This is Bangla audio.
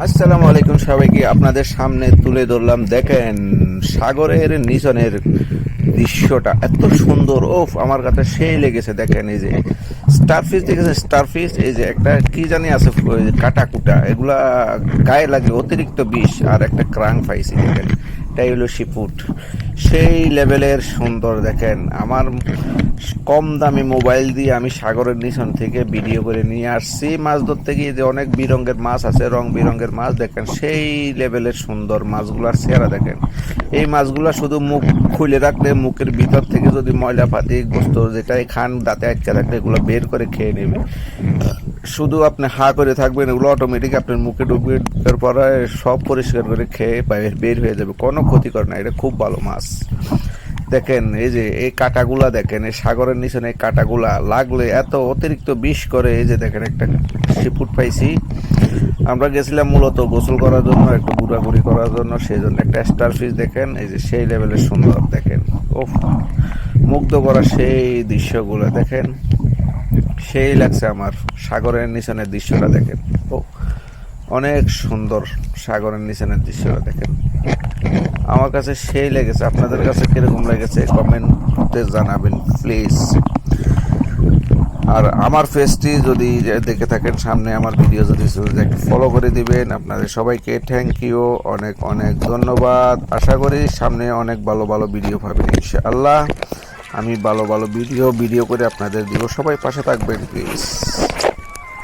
আসসালামু আলাইকুম সবাইকে, আপনাদের সামনে তুলে ধরলাম। দেখেন সাগরের নিচনের দৃশ্যটা এত সুন্দর, ওফ আমার কাছে সেই লেগেছে। দেখেন এই যে স্টারফিশ দেখেছেন, স্টারফিশ এই যে একটা কি জানি আছে কাটা কুটা, এগুলা গায়ে লাগে অতিরিক্ত বিষ। আর একটা ক্রাং পাইছি, দেখেন এটাই হলো সিফুড, সেই লেভেলের সুন্দর। দেখেন আমার কম দামি মোবাইল দিয়ে আমি সাগরের নিচন থেকে ভিডিও করে নিয়ে আসছি মাছ ধরতে গিয়ে। যে অনেক বিরঙ্গের মাছ আছে, রং বিরঙ্গের মাছ, দেখেন সেই লেভেলের সুন্দর মাছগুলার চেহারা দেখেন। এই মাছগুলা শুধু মুখ খুলে রাখলে, মুখের ভিতর থেকে যদি ময়লা পাতি গোস্ত যেটাই খান দাঁতে আটকে রাখলে এগুলো বের করে খেয়ে নেবে। শুধু আপনি হা করে থাকবেন, এগুলো অটোমেটিক আপনার মুখে ঢুকবে, ঢুকার পরে সব পরিষ্কার করে খেয়ে বের হয়ে যাবে, কোনো ক্ষতি করে না। এটা খুব ভালো মাছ। দেখেন এই যে এই কাঁটাগুলা, দেখেন এই সাগরের নিচে এই কাঁটাগুলা লাগলে এত অতিরিক্ত বিষ করে। এই যে দেখেন একটা সিফুড পাইছি, আমরা গেছিলাম মূলত গোসল করার জন্য, একটু ঘোরাঘুরি করার জন্য, সেই জন্য একটা স্টার ফিশ। দেখেন এই যে সেই লেভেলের সুন্দর। দেখেন ও মুগ্ধ করা সেই দৃশ্যগুলো দেখেন, সেই লাগছে আমার সাগরের নিচনের দৃশ্যটা। দেখেন ও অনেক সুন্দর সাগরের নিচনের দৃশ্যটা। দেখেন আমার কাছে সেই লেগেছে। আপনাদের কাছে কিরকম লেগেছে কমেন্টে জানাবেন প্লিজ। আর আমার ফেসটি যদি দেখে থাকেন সামনে, আমার ভিডিও যদি একটু ফলো করে দিবেন। আপনাদের সবাইকে থ্যাংক ইউ, অনেক অনেক ধন্যবাদ। আশা করি সামনে অনেক ভালো ভালো ভিডিও পাবেন ইনশাআল্লাহ। আমি ভালো ভালো ভিডিও করে আপনাদের দিব, সবাই পাশে থাকবেন প্লিজ।